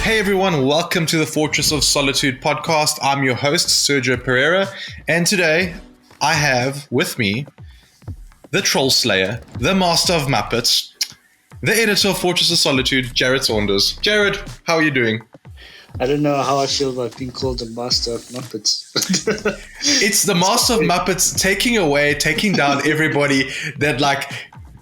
Hey everyone, welcome to the Fortress of Solitude podcast. I'm your host, Sergio Pereira, and today I have with me the Troll Slayer, the Master of Muppets, the editor of Fortress of Solitude, Jarrod Saunders. Jarrod, how are you doing? I don't know how I feel about being called the Master of Muppets. It's the Master of Muppets taking down everybody that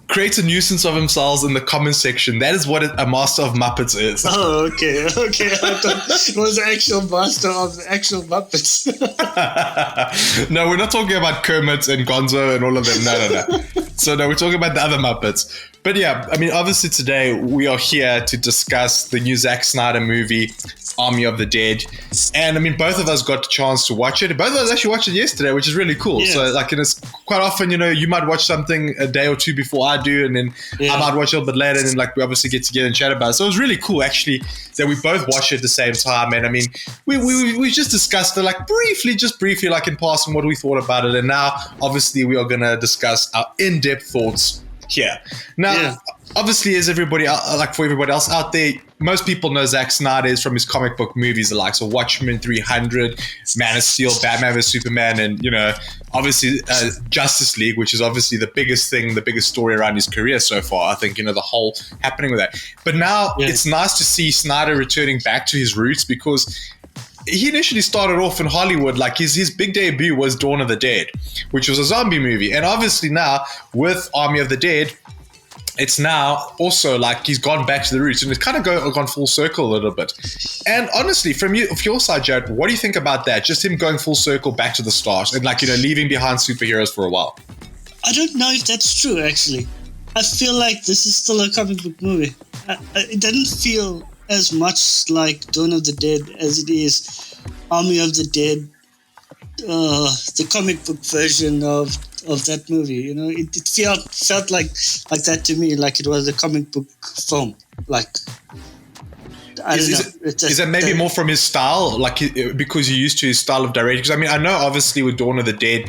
creates a nuisance of themselves in the comment section. That is what a Master of Muppets is. Oh, okay. I thought it was the actual Master of the actual Muppets. No, we're not talking about Kermit and Gonzo and all of them. No. So no, we're talking about the other Muppets. But yeah, I mean, obviously today we are here to discuss the new Zack Snyder movie, Army of the Dead. And I mean, both of us got a chance to watch it. Both of us actually watched it yesterday, which is really cool. Yeah. So it's quite often, you might watch something a day or two before I do, and then I might watch it a little bit later, and then we obviously get together and chat about it. So it was really cool actually that we both watched it at the same time. And I mean, we just discussed it briefly in passing what we thought about it. And now obviously we are going to discuss our in-depth thoughts here. Now, obviously, as everybody, for everybody else out there, most people know Zack Snyder is from his comic book movies, the likes of Watchmen, 300, Man of Steel, Batman vs Superman, and obviously Justice League, which is obviously the biggest story around his career so far. I think the whole happening with that. But now it's nice to see Snyder returning back to his roots, because he initially started off in Hollywood, his big debut was Dawn of the Dead, which was a zombie movie. And obviously now with Army of the Dead, it's now also he's gone back to the roots, and it's kind of gone full circle a little bit. And honestly, from your side, Jarrod, what do you think about that? Just him going full circle back to the start and leaving behind superheroes for a while. I don't know if that's true, actually. I feel like this is still a comic book movie. It doesn't feel as much like Dawn of the Dead as it is Army of the Dead, the comic book version of that movie. It felt like that to me, like it was a comic book film. I don't know. Is that maybe more from his style, because you're used to his style of directing? Because I mean, I know obviously with Dawn of the Dead,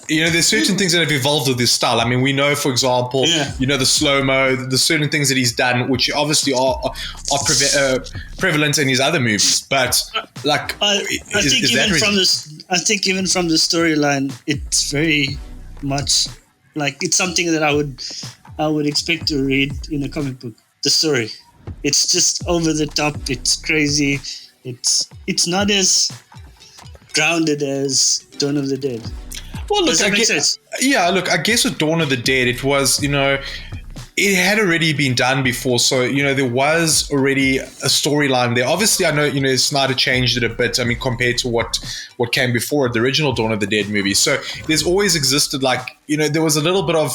there's certain things that have evolved with his style. I mean, we know, for example, the slow-mo, the certain things that he's done, which obviously are prevalent in his other movies. But I think even from the storyline, it's very much it's something that I would expect to read in a comic book. The story. It's just over the top. It's crazy. It's not as grounded as Dawn of the Dead. Well, look, Does that make sense? Yeah, look, I guess with Dawn of the Dead, it was, it had already been done before. So, there was already a storyline there. Obviously, I know, Snyder changed it a bit, compared to what came before it, the original Dawn of the Dead movie. So there's always existed, there was a little bit of,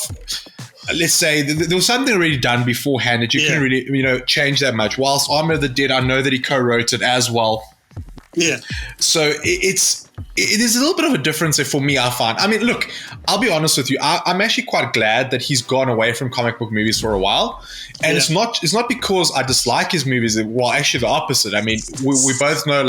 let's say, there was something already done beforehand that you couldn't really, change that much. Whilst Army of the Dead, I know that he co-wrote it as well. Yeah. So it is a little bit of a difference there for me, I find. I mean, look, I'll be honest with you. I'm actually quite glad that he's gone away from comic book movies for a while. And it's not because I dislike his movies. Well, actually the opposite. I mean, we both know,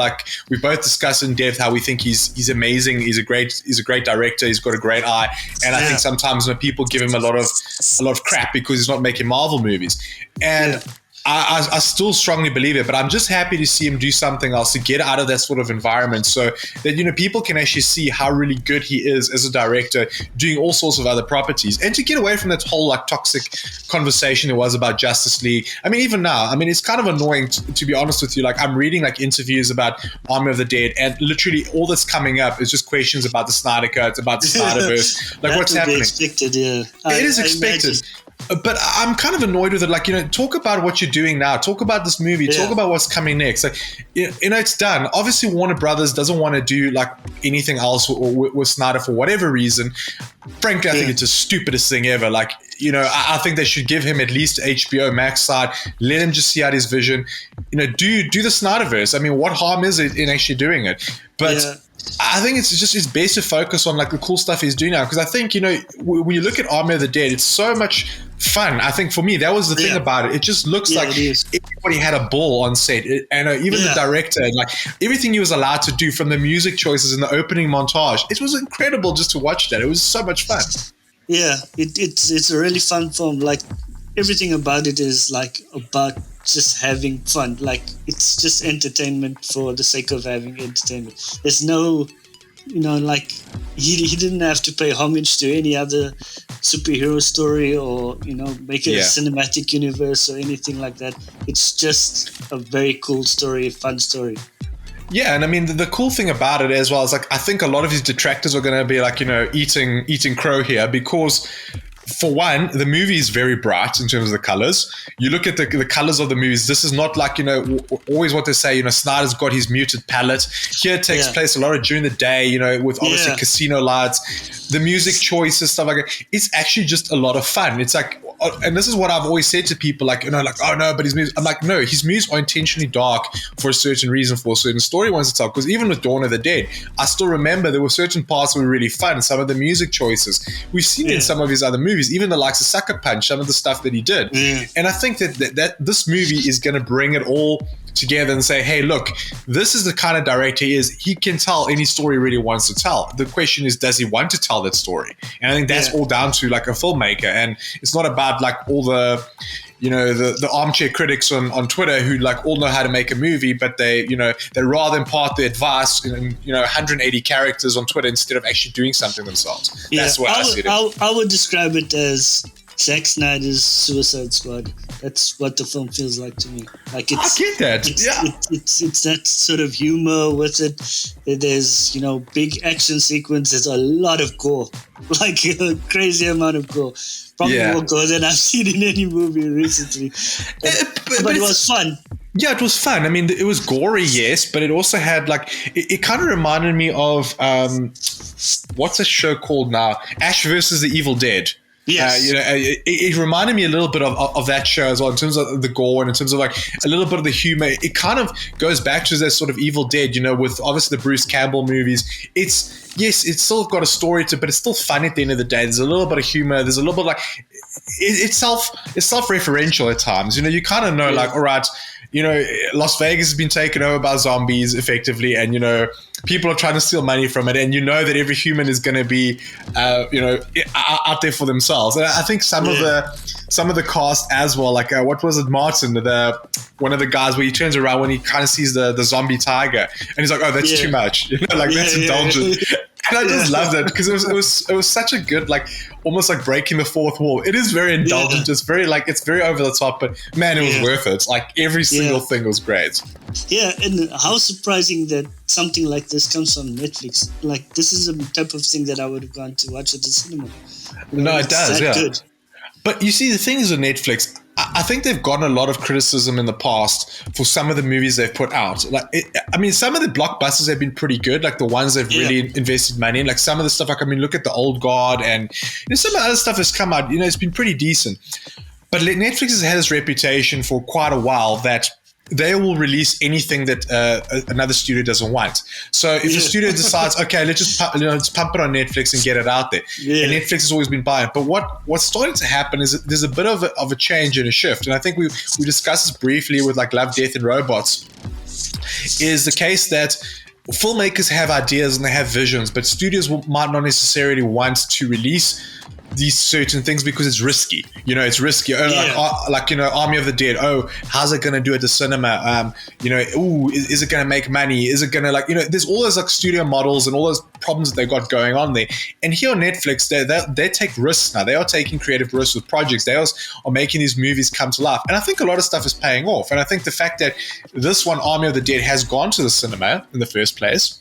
we both discuss in depth how we think he's amazing. He's a great director. He's got a great eye. And I think sometimes when people give him a lot of crap because he's not making Marvel movies. And I still strongly believe it, but I'm just happy to see him do something else, to get out of that sort of environment, so that people can actually see how really good he is as a director, doing all sorts of other properties, and to get away from that whole toxic conversation there was about Justice League. I mean, even now, it's kind of annoying to be honest with you. I'm reading interviews about Army of the Dead, and literally all that's coming up is just questions about the Snyder Cut, about the Snyderverse, what's happening. Expected, yeah. It is expected. But I'm kind of annoyed with it. Talk about what you're doing now. Talk about this movie. Talk about what's coming next. It's done. Obviously, Warner Brothers doesn't want to do anything else with Snyder for whatever reason. Frankly, I think it's the stupidest thing ever. I think they should give him at least HBO Max side. Let him just see out his vision. Do the Snyderverse. I mean, what harm is it in actually doing it? But I think it's best to focus on the cool stuff he's doing now, because I think when you look at Army of the Dead, it's so much fun. I think for me that was the thing about it. It just looks like everybody had a ball on set, and even the director, and everything he was allowed to do, from the music choices in the opening montage. It was incredible just to watch that. It was so much fun. Yeah, it's a really fun film. everything about it is like about just having fun. Like it's just entertainment for the sake of having entertainment. There's no, like he didn't have to pay homage to any other superhero story or make a cinematic universe or anything like that. It's just a very cool story, a fun story. Yeah, and I mean the cool thing about it as well is like I think a lot of his detractors are going to be like eating crow here because for one, the movie is very bright in terms of the colors. You look at the colors of the movies. This is not like, always what they say, Snyder's got his muted palette. Here it takes place a lot of during the day, with obviously casino lights, the music choices, stuff like that. It's actually just a lot of fun. It's like, and this is what I've always said to people, like, oh no, but his movies, I'm like, no, his movies are intentionally dark for a certain reason, for a certain story he wants to tell. Because even with Dawn of the Dead, I still remember there were certain parts that were really fun. Some of the music choices we've seen in some of his other movies, even the likes of Sucker Punch, some of the stuff that he did. And I think that this movie is going to bring it all together and say, hey, look, this is the kind of director he is. He can tell any story he really wants to tell. The question is, does he want to tell that story? And I think that's all down to like a filmmaker. And it's not about like all the the armchair critics on Twitter who like all know how to make a movie, but they rather impart their advice in 180 characters on Twitter instead of actually doing something themselves. That's what I see it. I would describe it as Zack Snyder's Suicide Squad. That's what the film feels like to me. Like I get that. It's that sort of humor with it. There's big action sequence. There's a lot of gore, like a crazy amount of gore. Probably more gore than I've seen in any movie recently. But it was fun. Yeah, it was fun. I mean, it was gory, yes, but it also had like it kind of reminded me of what's a show called now? Ash versus the Evil Dead. Yes. It reminded me a little bit of that show as well in terms of the gore and in terms of like a little bit of the humor. It kind of goes back to that sort of Evil Dead, with obviously the Bruce Campbell movies. It's still got a story to it, but it's still fun at the end of the day. There's a little bit of humor. There's a little bit like it's self-referential at times. You kind of know like, all right, Las Vegas has been taken over by zombies effectively, and people are trying to steal money from it, and that every human is going to be out there for themselves. And I think some of the cast as well, like what was it, Martin, one of the guys where he turns around when he kind of sees the zombie tiger, and he's like, oh, that's too much, that's indulgent. And I just loved it because it was such a good, like, almost like breaking the fourth wall. It is very indulgent. It's very it's very over the top, but man, it was worth it. Like every single thing was great. Yeah, and how surprising that something like this comes from Netflix. Like this is the type of thing that I would have gone to watch at the cinema. No, it does. Yeah. Good. But you see, the thing is with Netflix, I think they've gotten a lot of criticism in the past for some of the movies they've put out. Like, some of the blockbusters have been pretty good, like the ones they've really invested money in. Like some of the stuff, like, look at The Old Guard and some of the other stuff that's come out, it's been pretty decent. But Netflix has had this reputation for quite a while that they will release anything that another studio doesn't want. So if a studio decides, okay, let's just pump it on Netflix and get it out there. Yeah. And Netflix has always been buying it. But what's starting to happen is that there's a bit of a change and a shift. And I think we discussed this briefly with like Love, Death and Robots, is the case that filmmakers have ideas and they have visions, but studios might not necessarily want to release these certain things because it's risky. It's risky. Army of the Dead. Oh, how's it going to do at the cinema? Is it going to make money? Is it going to there's all those like studio models and all those problems that they got going on there. And here on Netflix, they take risks now. They are taking creative risks with projects. They are making these movies come to life. And I think a lot of stuff is paying off. And I think the fact that this one, Army of the Dead, has gone to the cinema in the first place.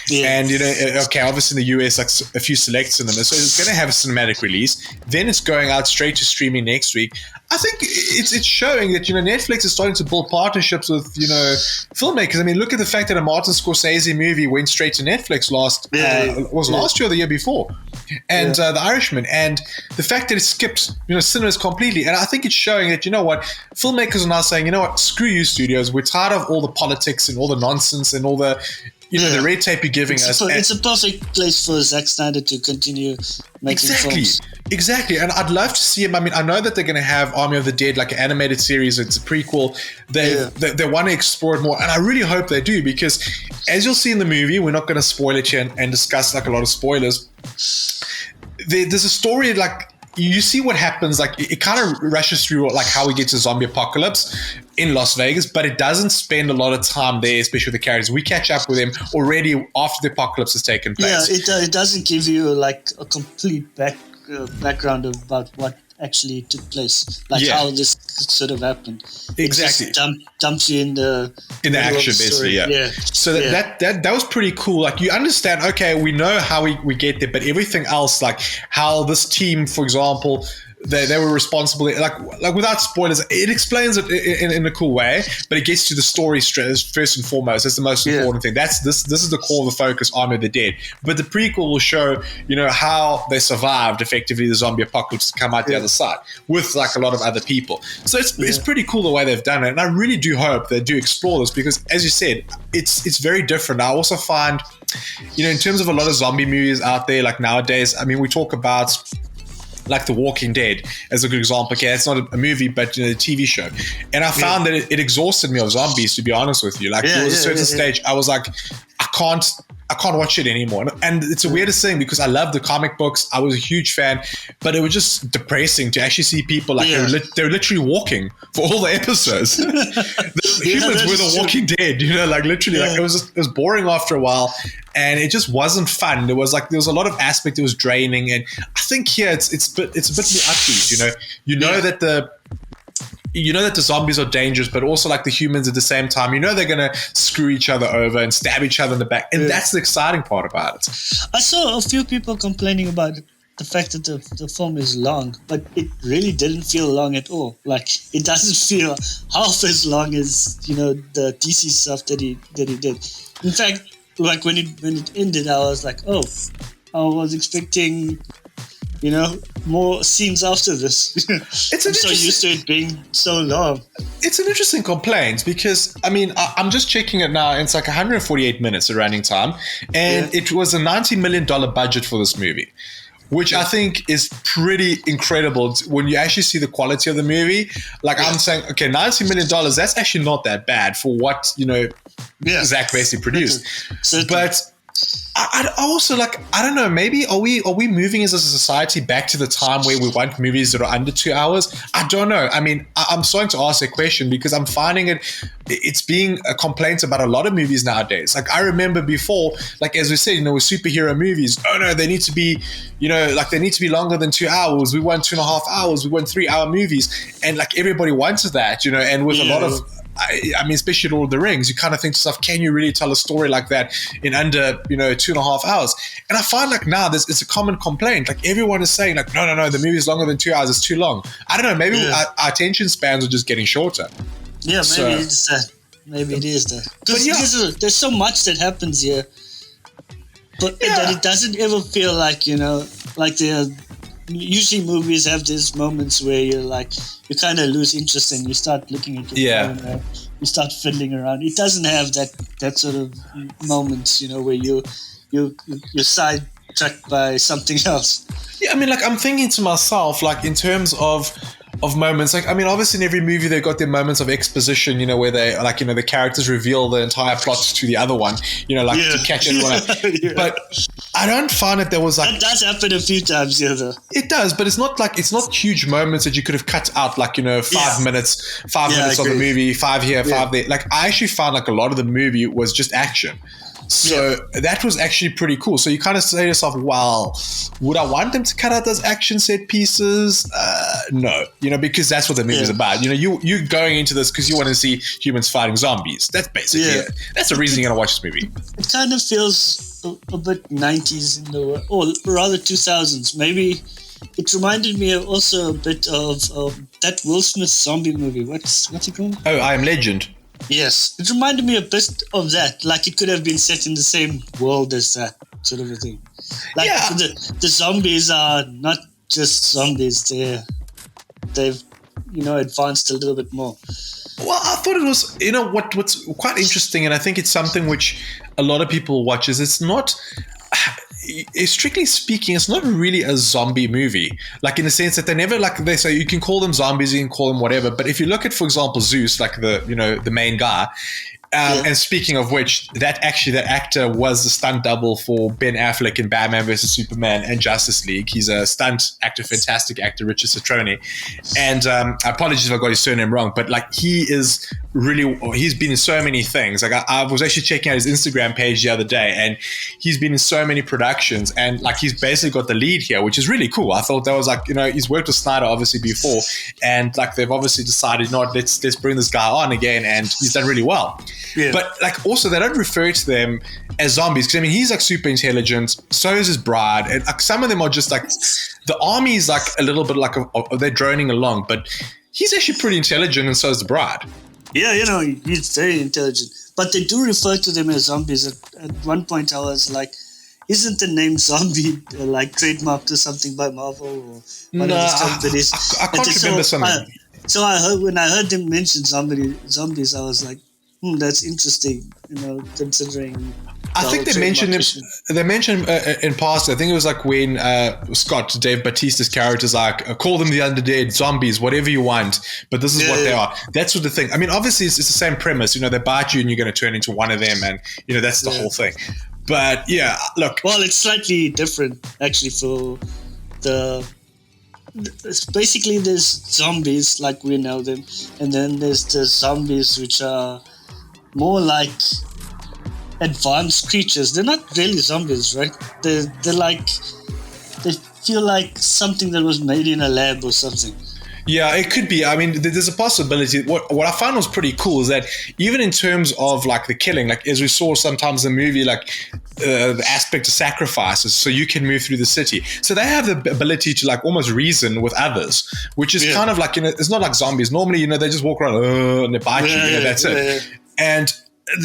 Yeah. And obviously in the US, like a few select cinemas, so it's going to have a cinematic release. Then it's going out straight to streaming next week. I think it's showing that Netflix is starting to build partnerships with filmmakers. Look at the fact that a Martin Scorsese movie went straight to Netflix last year or the year before, and The Irishman, and the fact that it skipped cinemas completely. And I think it's showing that filmmakers are now saying, screw you studios, we're tired of all the politics and all the nonsense and all the the red tape you're giving us. It's a perfect place for Zack Snyder to continue making films. Exactly. And I'd love to see him. I know that they're going to have Army of the Dead, like an animated series. It's a prequel. They want to explore it more. And I really hope they do, because as you'll see in the movie, we're not going to spoil it here and discuss like a lot of spoilers. There's a story like you see what happens. Like it kind of rushes through like how we get to zombie apocalypse in Las Vegas, but it doesn't spend a lot of time there, especially with the characters. We catch up with them already after the apocalypse has taken place. Yeah, it doesn't give you like a complete background about what actually took place, like how this sort of happened. Exactly. It just dumps you in the action, basically. Yeah. So that was pretty cool. Like you understand, okay, we know how we get there, but everything else, like how this team, for example, they were responsible, like without spoilers, it explains it in a cool way, but it gets to the story first and foremost. That's the most important thing. This is the core of the focus, Army of the Dead. But the prequel will show, how they survived effectively the zombie apocalypse to come out the other side with like a lot of other people. So it's pretty cool the way they've done it, and I really do hope they do explore this because, as you said, it's very different. I also find, in terms of a lot of zombie movies out there, like nowadays, I mean, we talk about like The Walking Dead as a good example. Okay, it's not a movie, but a TV show. And I found that it exhausted me of zombies, to be honest with you. Like there was a certain stage I was like, I can't watch it anymore. And it's the weirdest thing because I love the comic books. I was a huge fan, but it was just depressing to actually see people like they were literally walking for all the episodes. The humans were the Walking Dead, like literally, like it was boring after a while, and it just wasn't fun. There was a lot of aspect that was draining, and I think here it's a bit more upbeat. You know that the zombies are dangerous, but also like the humans at the same time. They're going to screw each other over and stab each other in the back. And that's the exciting part about it. I saw a few people complaining about the fact that the film is long, but it really didn't feel long at all. Like it doesn't feel half as long as, the DC stuff that he did. In fact, like when it ended, I was like, oh, I was expecting more scenes after this. I'm so used to it being so long. It's an interesting complaint because, I mean, I'm just checking it now. And it's like 148 minutes of running time. And it was a $90 million budget for this movie, which I think is pretty incredible when you actually see the quality of the movie. Like I'm saying, okay, $90 million, that's actually not that bad for what, Zack basically produced. But I also I don't know, maybe are we moving as a society back to the time where we want movies that are under 2 hours? I don't know. I mean, I'm starting to ask that question because I'm finding it's being a complaint about a lot of movies nowadays. Like I remember before, like as we said, with superhero movies, oh no, they need to be, they need to be longer than 2 hours. We want 2.5 hours. We want 3-hour movies. And like everybody wanted that, and with a lot of, I mean, especially Lord of the Rings, you kind of think to yourself, can you really tell a story like that in under, 2.5 hours? And I find like now it's a common complaint. Like everyone is saying like, no, the movie's longer than 2 hours. It's too long. I don't know. Maybe our attention spans are just getting shorter. Yeah, maybe it's that. Maybe it is that. Because there's so much that happens here, but that it doesn't ever feel like, like usually movies have these moments where you kind of lose interest and you start looking at your phone, you start fiddling around. It doesn't have that sort of moments, where you're sidetracked by something else. Yeah, I mean, like I'm thinking to myself, like in terms of moments, like I mean, obviously in every movie they've got their moments of exposition, where they the characters reveal the entire plot to the other one, to catch everyone up. But I don't find that there was like that does happen a few times, though. It does, but it's not huge moments that you could have cut out, like 5 minutes of the movie, 5 here, 5 there. Like I actually found like a lot of the movie was just action. So that was actually pretty cool. So you kind of say to yourself, well, would I want them to cut out those action set pieces? No, because that's what the movie is about. You're going into this because you want to see humans fighting zombies. That's basically it. That's the reason you're going to watch this movie. It kind of feels a bit 90s in the way, or rather 2000s. Maybe it reminded me also a bit of that Will Smith zombie movie. What's it called? Oh, I Am Legend. Yes, it reminded me a bit of that. Like it could have been set in the same world as that sort of a thing. Like the zombies are not just zombies; they've advanced a little bit more. Well, I thought it was what's quite interesting, and I think it's something which a lot of people watch is it's not. Strictly speaking, it's not really a zombie movie. Like in the sense that they never they say you can call them zombies, you can call them whatever. But if you look at, for example, Zeus, like the main guy, And speaking of which, that actor was the stunt double for Ben Affleck in Batman vs Superman and Justice League. He's a stunt actor, fantastic actor, Richard Citrone. And apologies if I got his surname wrong, but like he's been in so many things. Like I was actually checking out his Instagram page the other day, and he's been in so many productions, and like he's basically got the lead here, which is really cool. I thought that was like, he's worked with Snyder obviously before, and like they've obviously decided, let's bring this guy on again, and he's done really well. Yeah. But like also they don't refer to them as zombies, because I mean he's like super intelligent, so is his bride, and like some of them are just like, the army is like a little bit like they're droning along, but he's actually pretty intelligent, and so is the bride. Yeah, he's very intelligent, but they do refer to them as zombies. At one point I was like, isn't the name zombie like trademarked or something by Marvel or one of these companies? I can't remember something. So when I heard them mention zombies, I was like, that's interesting, considering. I think they mentioned in past. I think it was like when Dave Bautista's character's like, call them the undead, zombies, whatever you want, but this is what they are. That's what the thing. I mean, obviously it's the same premise. They bite you and you're going to turn into one of them, and that's the whole thing. But yeah, look. Well, it's slightly different actually for basically there's zombies like we know them, and then there's the zombies which are more like advanced creatures. They're not really zombies, right? They're like, they feel like something that was made in a lab or something. Yeah, it could be. I mean, there's a possibility. What I found was pretty cool is that even in terms of like the killing, like as we saw sometimes in the movie, like the aspect of sacrifices, so you can move through the city. So they have the ability to like almost reason with others, which is kind of like, it's not like zombies. Normally, they just walk around and they bite you. That's it. And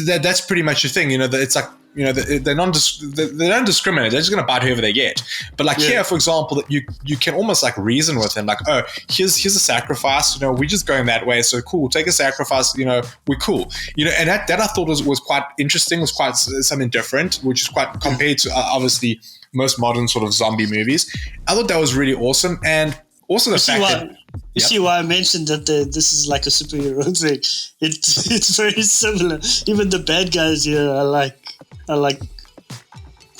that's pretty much the thing. It's like, they don't discriminate. They're just going to bite whoever they get. But like here, for example, that you can almost like reason with them. Like, oh, here's a sacrifice. We're just going that way. So cool. Take a sacrifice. We're cool. And that I thought was quite interesting. Was quite something different, which is quite compared to obviously most modern sort of zombie movies. I thought that was really awesome. And also the fact that. You see why I mentioned that this is like a superhero thing. It's very similar. Even the bad guys here are like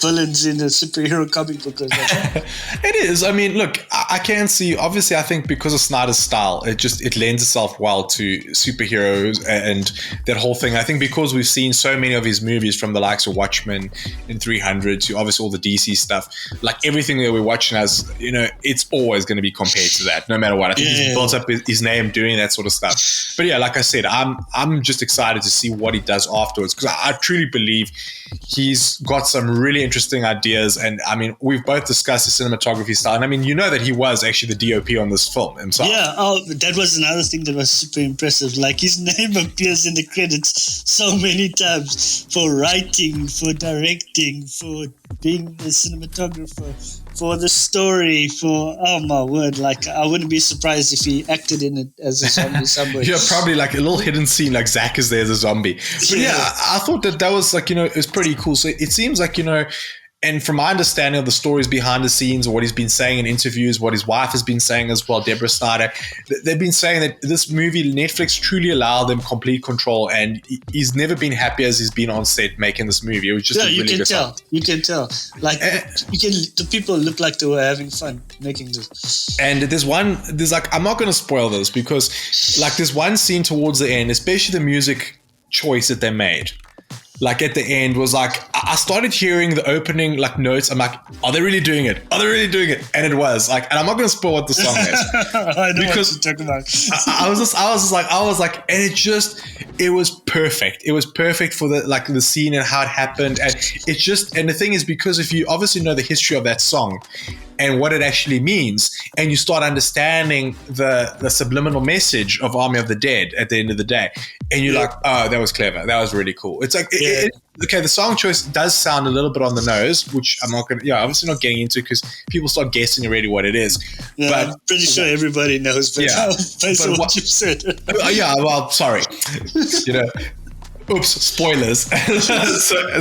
villains in a superhero comic book or something. It is. I mean, look, I can see, obviously, I think because of Snyder's style, it lends itself well to superheroes and that whole thing. I think because we've seen so many of his movies, from the likes of Watchmen in 300 to obviously all the DC stuff, like everything that we're watching as, it's always going to be compared to that, no matter what. I think he's built up his name doing that sort of stuff. But yeah, like I said, I'm just excited to see what he does afterwards, because I truly believe he's got some really interesting ideas. And I mean, we've both discussed his cinematography style, and I mean, that he was actually the DOP on this film himself. Yeah, that was another thing that was super impressive. Like, his name appears in the credits so many times, for writing, for directing, for being the cinematographer, for the story, for, oh my word, like, I wouldn't be surprised if he acted in it as a zombie somewhere. Yeah, probably like a little hidden scene, like Zack is there as a zombie. But yeah, I thought that was like, it was pretty cool. So it seems like, and from my understanding of the stories behind the scenes, or what he's been saying in interviews, what his wife has been saying as well, Deborah Snyder, they've been saying that this movie, Netflix truly allowed them complete control, and he's never been happy as he's been on set making this movie. It was just you can tell. You can tell. Like, the people look like they were having fun making this. And there's like, I'm not going to spoil this, because like there's one scene towards the end, especially the music choice that they made. Like at the end was like, I started hearing the opening like notes. I'm like, are they really doing it? Are they really doing it? And it was like, and I'm not going to spoil what the song is. I know because what you're talking about. I was like, and it was perfect. It was perfect for the scene and how it happened. And and the thing is, because if you obviously know the history of that song and what it actually means, and you start understanding the subliminal message of Army of the Dead at the end of the day, and you're like, oh, that was clever. That was really cool. It's like, okay, the song choice does sound a little bit on the nose, which I'm not going to, obviously not getting into, because people start guessing already what it is. Yeah, but I'm pretty sure everybody knows, based on what you said. Yeah, well, sorry. Oops, spoilers.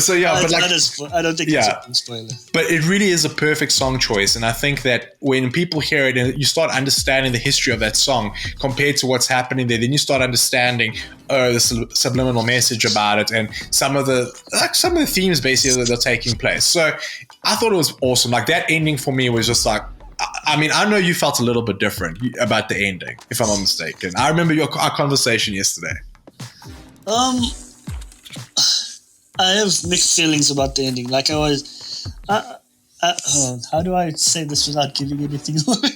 so yeah, but like, I don't think it's a spoiler. But it really is a perfect song choice, and I think that when people hear it and you start understanding the history of that song compared to what's happening there, then you start understanding the subliminal message about it and some of the themes basically that are taking place. So I thought it was awesome. Like that ending for me was just like, I mean, I know you felt a little bit different about the ending, if I'm not mistaken. I remember our conversation yesterday. I have mixed feelings about the ending. Like I was, how do I say this without giving anything away?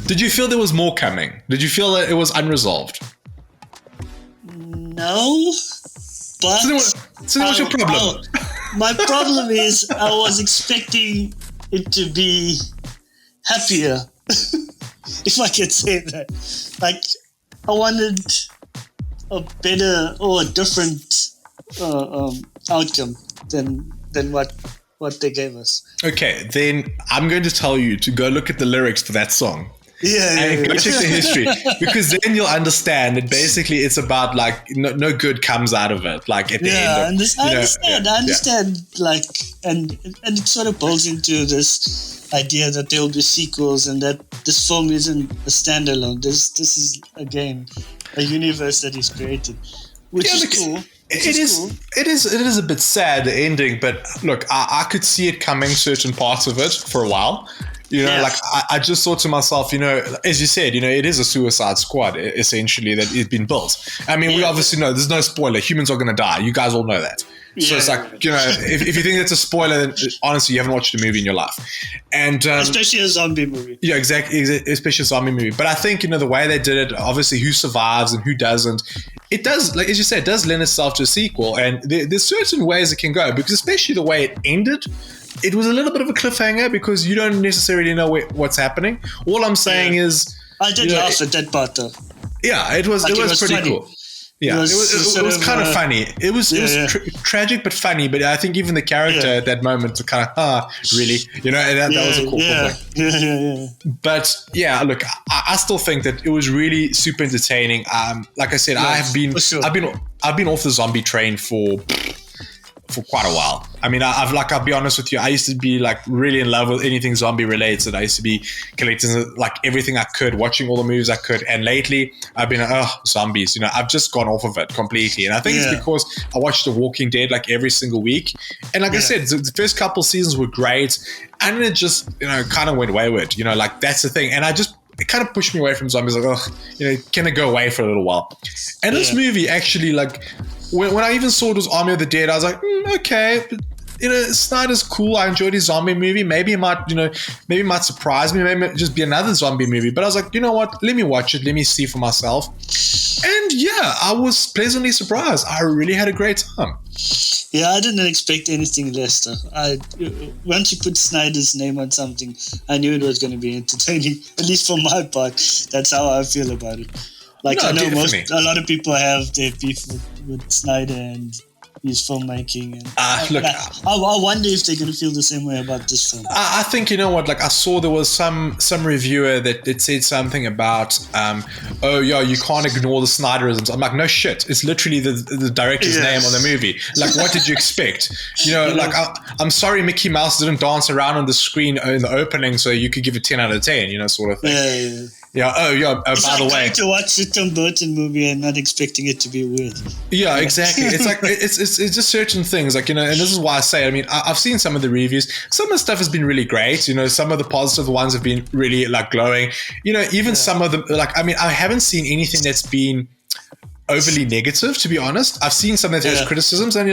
Did you feel there was more coming? Did you feel that it was unresolved? No, but so what's your problem? My problem is I was expecting it to be happier, if I can say that. Like I wanted a better or a different outcome than what they gave us. Okay, then I'm going to tell you to go look at the lyrics to that song. And go check the history, because then you'll understand that basically it's about like no good comes out of it. Like at the end. I understand. Like and it sort of builds into this idea that there will be sequels and that this film isn't a standalone. This is again a universe that he's created, which is cool. It is a bit sad, the ending, but look, I could see it coming, certain parts of it, for a while. Like I just thought to myself, as you said, it is a Suicide Squad, essentially, that it's been built. I mean, we obviously know, there's no spoiler, humans are going to die. You guys all know that. So it's like, if you think that's a spoiler, then honestly, you haven't watched a movie in your life. And especially a zombie movie. Yeah, exactly. Especially a zombie movie. But I think, the way they did it, obviously who survives and who doesn't, it does, like as you said, it does lend itself to a sequel. And there's certain ways it can go, because especially the way it ended, it was a little bit of a cliffhanger because you don't necessarily know what's happening. All I'm saying is... I did laugh at that part though. Yeah, it was pretty funny. Cool. Yeah, it was kind of funny. It was tragic but funny. But I think even the character at that moment was kind of, really? That was a cool thing. But yeah, look, I still think that it was really super entertaining. Like I said, I've been off the zombie train for quite a while. I mean, I'll be honest with you, I used to be like really in love with anything zombie related. I used to be collecting like everything I could, watching all the movies I could. And lately I've been zombies, I've just gone off of it completely. And I think it's because I watched The Walking Dead like every single week. And like I said, the first couple seasons were great. And then it just, kind of went wayward, like that's the thing. And it kind of pushed me away from zombies. Like, can it go away for a little while? And this movie actually, like, when I even saw it was Army of the Dead, I was like, okay, but, Snyder's cool. I enjoyed his zombie movie. Maybe it might surprise me. Maybe it just be another zombie movie. But I was like, you know what? Let me watch it. Let me see for myself. And yeah, I was pleasantly surprised. I really had a great time. Yeah, I didn't expect anything less though. Once you put Snyder's name on something, I knew it was going to be entertaining. At least for my part, that's how I feel about it. Like I know a lot of people have their beef with Snyder and his filmmaking, and I wonder if they're going to feel the same way about this film. I think, like I saw there was some reviewer that said something about you can't ignore the Snyderisms. I'm like, no shit, it's literally the director's name on the movie. Like, what did you expect? Like I'm sorry Mickey Mouse didn't dance around on the screen in the opening so you could give it 10 out of 10, sort of thing. Yeah. It's by the way, to watch the Tim Burton movie and not expecting it to be weird. Yeah, exactly. It's like it's just certain things, like, and this is why I say, I mean, I've seen some of the reviews. Some of the stuff has been really great. Some of the positive ones have been really like glowing. Even some of them, like, I mean, I haven't seen anything that's been overly negative, to be honest. I've seen some that has criticisms, and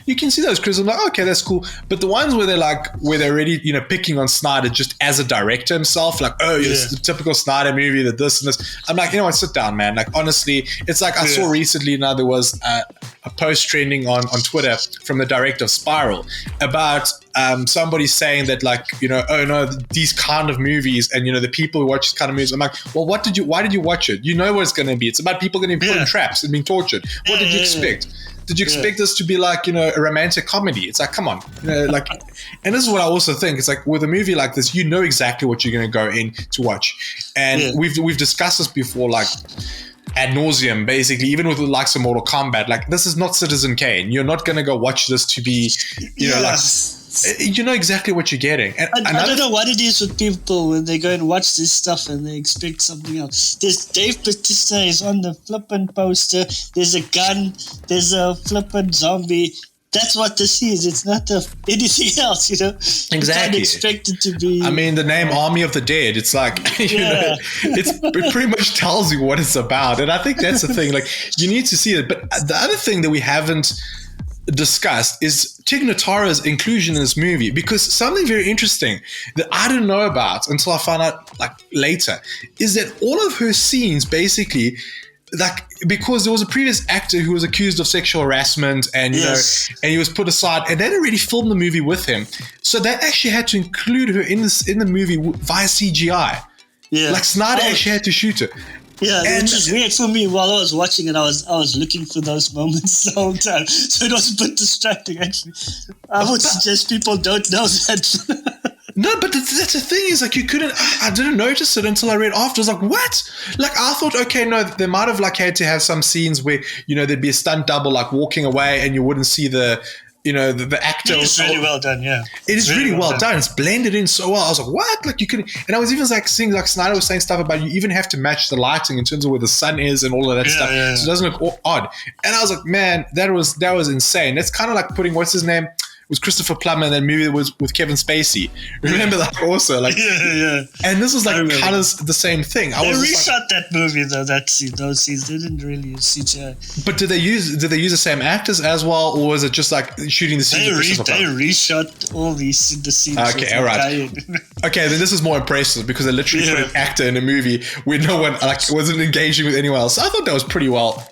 you can see those criticisms, like, okay, that's cool. But the ones where they're really, picking on Snyder just as a director himself, like, it's the typical Snyder movie, that this and this. I'm like, sit down, man. Like, honestly, it's like I saw recently now there was a post trending on Twitter from the director of Spiral about somebody saying that, like, oh no, these kind of movies, and the people who watch these kind of movies. I'm like, well, why did you watch it? You know what it's going to be. It's about people getting put in traps and being tortured. What did you expect? Did you expect this to be like, a romantic comedy? It's like, come on, like, and this is what I also think. It's like with a movie like this, exactly what you're going to go in to watch. And we've discussed this before, like, ad nauseum, basically, even with the likes of Mortal Kombat. Like, this is not Citizen Kane. You're not going to go watch this to be, you know, like, you know exactly what you're getting. And I don't know what it is with people when they go and watch this stuff and they expect something else. There's Dave Bautista is on the flippin' poster. There's a gun. There's a flippin' zombie. That's what this is. It's not anything else, you know. Exactly. You can't expect it to be. I mean, the name Army of the Dead, it's like, you know, it pretty much tells you what it's about. And I think that's the thing. Like, you need to see it. But the other thing that we haven't discussed is Tig Notaro's inclusion in this movie, because something very interesting that I didn't know about until I found out like later is that all of her scenes basically, like, because there was a previous actor who was accused of sexual harassment and you know, and he was put aside, and they didn't really film the movie with him, so they actually had to include her in the movie via CGI. Like Snyder actually had to shoot her. Yeah, which is weird for me. While I was watching it, I was looking for those moments the whole time, so it was a bit distracting. Actually, I would suggest people don't know that. No, but that's the thing is, like, you couldn't. I didn't notice it until I read after. I was like, what? Like, I thought, okay, no, they might have like had to have some scenes where, you know, there'd be a stunt double like walking away and you wouldn't see the, you know, the actor. It's really well done, yeah. It is really well done. It's blended in so well. I was like, what? Like, you could, and I was even like seeing, like, Snyder was saying stuff about you even have to match the lighting in terms of where the sun is and all of that stuff. So it doesn't look odd. And I was like, man, that was insane. That's kind of like putting, what's his name? It was Christopher Plummer, and that movie was with Kevin Spacey. Remember that also? Like, and this was like kind of the same thing. They reshot that movie though. Those scenes, they didn't really use CGI. But did they use the same actors as well, or was it just like shooting the scenes? They reshot all the scenes. Okay, all right. Okay, then this is more impressive because they literally put an actor in a movie where no one like wasn't engaging with anyone else. So I thought that was pretty well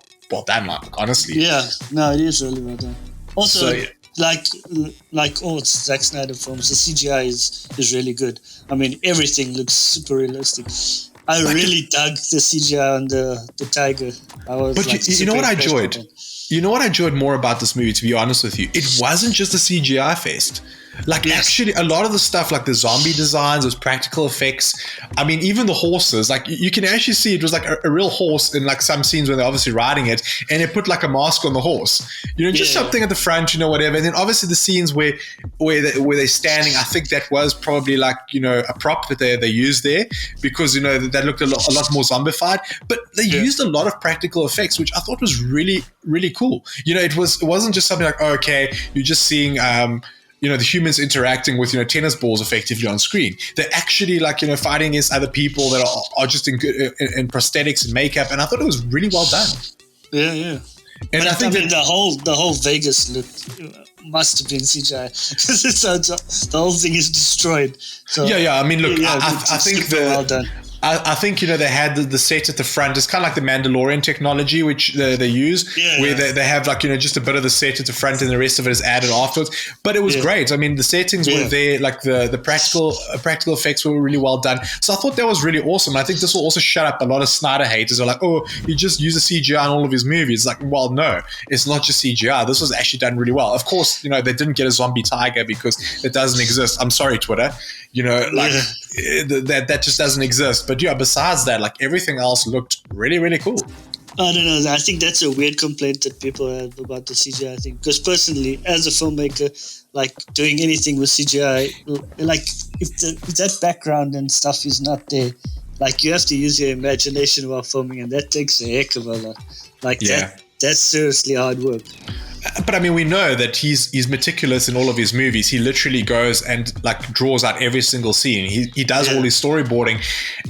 done, like, honestly. Yeah, no, it is really well done. Also, like all Zack Snyder films, the CGI is really good. I mean, everything looks super realistic. I really dug the CGI on the tiger. You know what I enjoyed? You know what I enjoyed more about this movie, to be honest with you? It wasn't just a CGI fest. Like, actually, a lot of the stuff, like the zombie designs, was practical effects. I mean, even the horses, like, you can actually see it was like a real horse in like some scenes when they're obviously riding it, and they put like a mask on the horse, you know, just something at the front, you know, whatever. And then obviously the scenes where they're standing, I think that was probably like, you know, a prop that they used there, because, you know, that looked a lot more zombified. But they used a lot of practical effects, which I thought was really, really cool. You know, it wasn't just something like, oh, okay, you're just seeing you know, the humans interacting with, you know, tennis balls effectively on screen. They're actually like, you know, fighting against other people that are just in prosthetics and makeup. And I thought it was really well done. Yeah, yeah. And but I think the whole Vegas look must have been CGI because the whole thing is destroyed. So, I mean, look, I think well done. I think, you know, they had the set at the front. It's kind of like the Mandalorian technology, which they use, where they have like, you know, just a bit of the set at the front and the rest of it is added afterwards. But it was great. I mean, the settings were there, like the practical effects were really well done. So I thought that was really awesome. I think this will also shut up a lot of Snyder haters who are like, oh, you just use a CGI in all of his movies. Like, well, no, it's not just CGI. This was actually done really well. Of course, you know, they didn't get a zombie tiger because it doesn't exist. I'm sorry, Twitter. You know, like that just doesn't exist. But yeah, besides that, like everything else looked really, really cool. I don't know. I think that's a weird complaint that people have about the CGI thing. Because personally, as a filmmaker, like doing anything with CGI, like if that background and stuff is not there, like you have to use your imagination while filming, and that takes a heck of a lot. Like that's seriously hard work. But I mean, we know that he's meticulous in all of his movies. He literally goes and like draws out every single scene. He does all his storyboarding,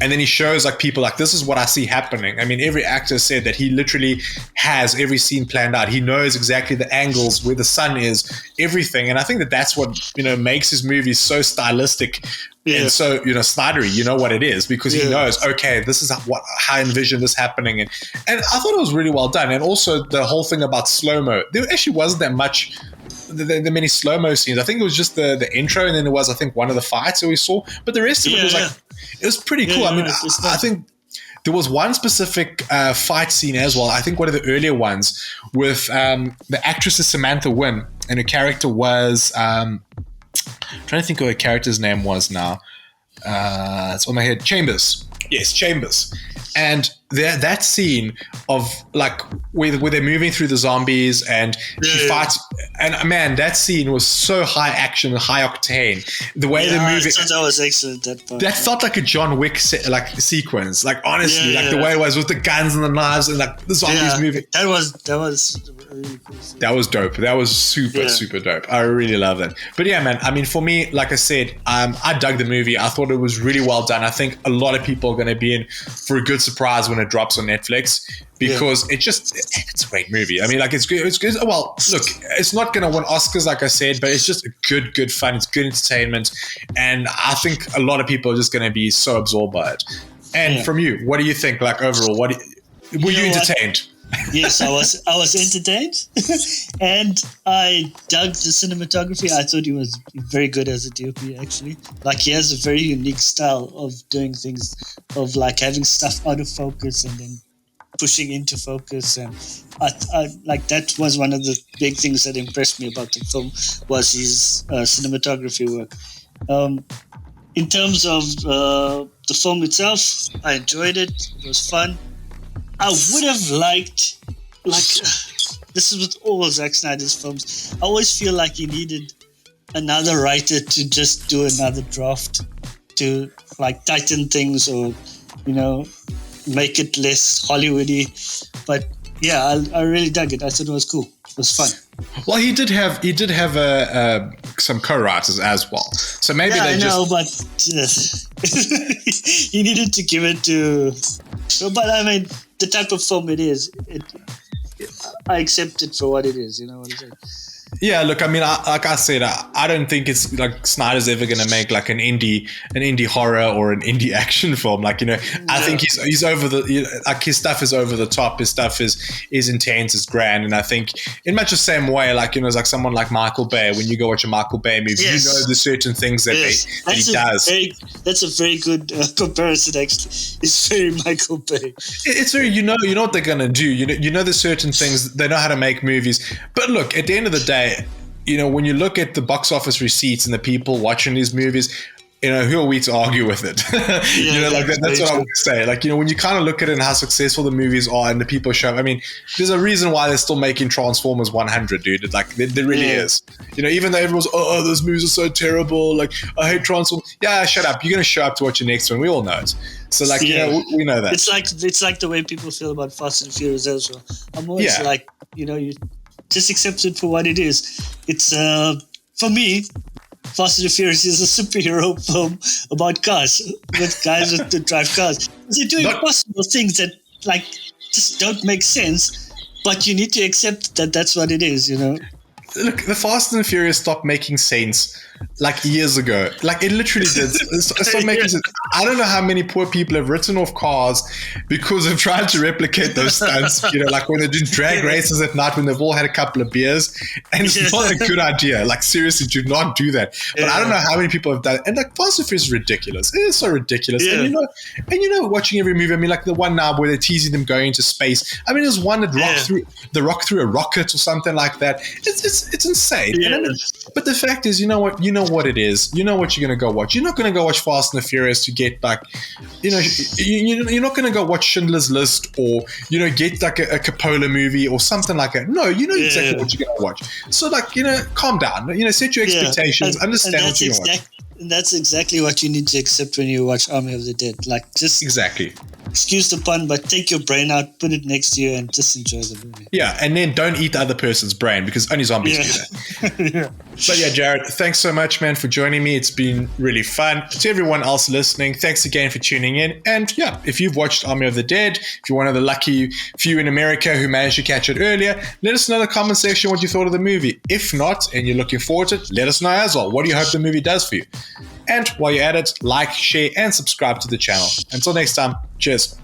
and then he shows like people like, this is what I see happening. I mean, every actor said that he literally has every scene planned out. He knows exactly the angles, where the sun is, everything. And I think that that's what, you know, makes his movies so stylistic. And so, you know, Snydery, you know what it is, because he knows, okay, this is how I envision this happening. And I thought it was really well done. And also the whole thing about slow-mo, there actually wasn't that much, the many slow-mo scenes. I think it was just the intro, and then there was, I think, one of the fights that we saw. But the rest of it was like, it was pretty cool. I mean, I think there was one specific fight scene as well. I think one of the earlier ones with the actress is Samantha Wynn, and her character was... I'm trying to think of what her character's name was now. It's on my head. Chambers. Yes, Chambers. And that scene of like where they're moving through the zombies and she fights, and man, that scene was so high action, high octane. The way they're moving, that was excellent. That felt like a John Wick sequence. Like honestly, the way it was with the guns and the knives and like the zombies moving. That was really cool. That was dope. That was super dope. I really love that. But yeah, man. I mean, for me, like I said, I dug the movie. I thought it was really well done. I think a lot of people are going to be in for a good surprise when it drops on Netflix, because it's a great movie. I mean, like it's good. Well, look, it's not going to win Oscars, like I said, but it's just good fun. It's good entertainment, and I think a lot of people are just going to be so absorbed by it. And from you, what do you think? Like overall, were you entertained? Yes, I was entertained, and I dug the cinematography. I thought he was very good as a DOP, actually. Like, he has a very unique style of doing things, of like having stuff out of focus and then pushing into focus. And I like, that was one of the big things that impressed me about the film, was his cinematography work. In terms of the film itself, I enjoyed it. It was fun. I would have liked, like, this is with all Zack Snyder's films, I always feel like he needed another writer to just do another draft to, like, tighten things or, you know, make it less Hollywoody. But yeah, I really dug it. I thought it was cool. It was fun. Well, he did have some co-writers as well. So maybe they but he needed to give it to. But I mean, the type of film it is, I accept it for what it is. You know what I'm saying? Yeah, look, I mean, like I said, I don't think it's like Snyder's ever going to make like an indie horror or an indie action film. Like, you know, I think he's over the, like, his stuff is over the top. His stuff is intense, is grand. And I think in much the same way, like, you know, it's like someone like Michael Bay, when you go watch a Michael Bay movie, you know there's certain things that he does. That's a very good comparison, actually. It's very Michael Bay. It's very, you know what they're going to do. You know there's certain things, they know how to make movies. But look, at the end of the day, you know, when you look at the box office receipts and the people watching these movies, you know, who are we to argue with it? You know, like that's what I would say. Like, you know, when you kind of look at it and how successful the movies are and the people show up, I mean, there's a reason why they're still making Transformers 100, dude. Like, there really is. You know, even though everyone's, oh, those movies are so terrible. Like, I hate Transformers. Yeah, shut up. You're going to show up to watch the next one. We all know it. So, like, you know, we know that. It's like the way people feel about Fast and Furious as well. I'm always like, you know, you just accept it for what it is. It's, for me, Fast and Furious is a superhero film about cars, with guys that drive cars. They're doing impossible things that, like, just don't make sense, but you need to accept that that's what it is, you know? Look, the Fast and Furious stopped making sense like years ago. Like, it literally did. It stopped making sense. I don't know how many poor people have written off cars because of trying to replicate those stunts, you know, like when they do drag races at night when they've all had a couple of beers. And it's not a good idea. Like, seriously, do not do that. But I don't know how many people have done it. And like, Fast and Furious is ridiculous. It is so ridiculous. Yeah. And you know, watching every movie, I mean, like the one now where they're teasing them going into space. I mean, there's one that rocked through a rocket or something like that. It's insane. Yeah. But the fact is, you know what it is. You know what you're going to go watch. You're not going to go watch Fast and the Furious to get, like, you know, you're not going to go watch Schindler's List or, you know, get like a Coppola movie or something like that. No, you know exactly what you're going to watch. So, like, you know, calm down. You know, set your expectations. Understand what you're going to watch. And that's exactly what you need to accept when you watch Army of the Dead. Like, just excuse the pun, but take your brain out, put it next to you, and just enjoy the movie. Yeah, and then don't eat the other person's brain, because only zombies do that. But yeah, Jarrod, thanks so much, man, for joining me. It's been really fun. To everyone else listening, thanks again for tuning in. And yeah, if you've watched Army of the Dead, if you're one of the lucky few in America who managed to catch it earlier, let us know in the comment section what you thought of the movie. If not, and you're looking forward to it, let us know as well. What do you hope the movie does for you? And while you're at it, like, share, and subscribe to the channel. Until next time, cheers.